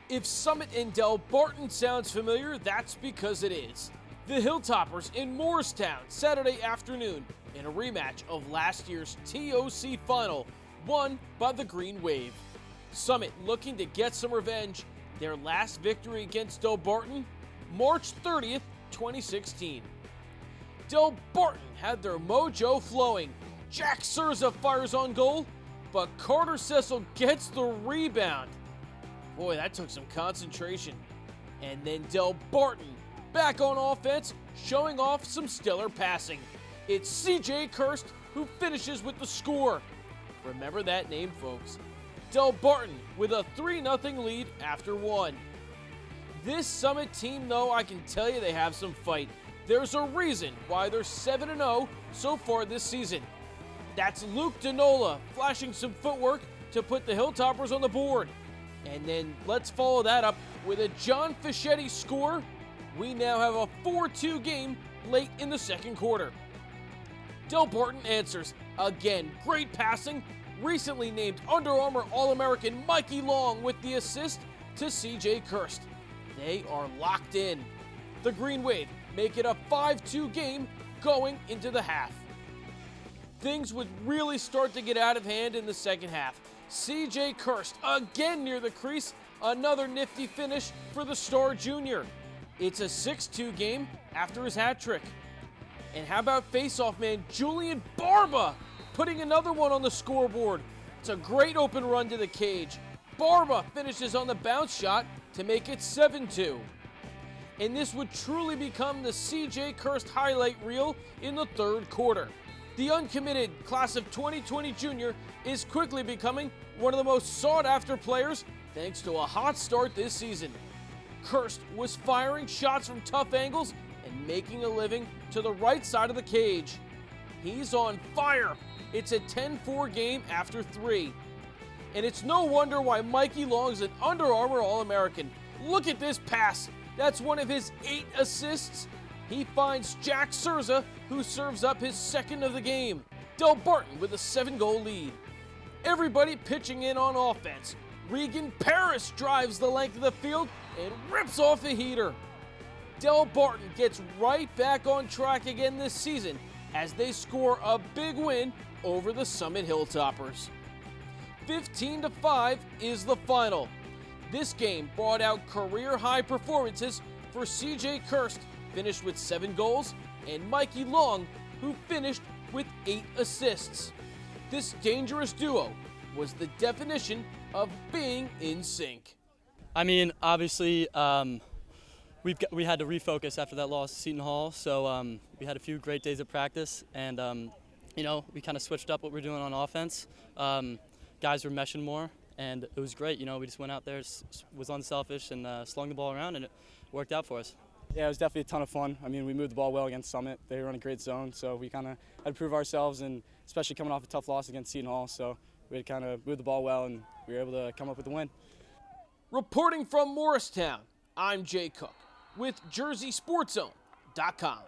If Summit and Delbarton sounds familiar, that's because it is. The Hilltoppers in Morristown Saturday afternoon in a rematch of last year's TOC final, won by the Green Wave. Summit looking to get some revenge. Their last victory against Delbarton, March 30th, 2016. Delbarton had their mojo flowing. Jack Surza fires on goal, but Carter Cecil gets the rebound. Boy, that took some concentration. And then Delbarton back on offense, showing off some stellar passing. It's CJ Kirst who finishes with the score. Remember that name, folks. Delbarton with a 3-0 lead after one. This Summit team, though, I can tell you they have some fight. There's a reason why they're 7-0 so far this season. That's Luke Denola flashing some footwork to put the Hilltoppers on the board. And then let's follow that up with a John Fischetti score. We now have a 4-2 game late in the second quarter. Delbarton answers. Again, great passing. Recently named Under Armour All-American Mikey Long with the assist to CJ Kirst. They are locked in. The Green Wave make it a 5-2 game going into the half. Things would really start to get out of hand in the second half. CJ Kirst again near the crease, another nifty finish for the star junior. It's a 6-2 game after his hat trick. And how about faceoff man Julian Barba putting another one on the scoreboard. It's a great open run to the cage. Barba finishes on the bounce shot to make it 7-2. And this would truly become the CJ Kirst highlight reel in the third quarter. The uncommitted class of 2020 junior is quickly becoming one of the most sought-after players thanks to a hot start this season. Kirst was firing shots from tough angles and making a living to the right side of the cage. He's on fire. It's a 10-4 game after 3. And it's no wonder why Mikey Long's an Under Armour All-American. Look at this pass. That's one of his 8 assists. He finds Jack Surza, who serves up his second of the game. Delbarton with a 7-goal lead. Everybody pitching in on offense. Regan Paris drives the length of the field and rips off a heater. Delbarton gets right back on track again this season as they score a big win over the Summit Hilltoppers. 15-5 is the final. This game brought out career-high performances for CJ Kirst, finished with 7 goals, and Mikey Long, who finished with 8 assists. This dangerous duo was the definition of being in sync. I mean, obviously, we had to refocus after that loss to Seton Hall, so we had a few great days of practice, and we kind of switched up what we're doing on offense. Guys were meshing more, and it was great. We just went out there, was unselfish, and slung the ball around, and it worked out for us. Yeah, it was definitely a ton of fun. I mean, we moved the ball well against Summit. They were in a great zone, so we kind of had to prove ourselves, and especially coming off a tough loss against Seton Hall, so we had kind of moved the ball well, and we were able to come up with the win. Reporting from Morristown, I'm Jay Cook with JerseySportsZone.com.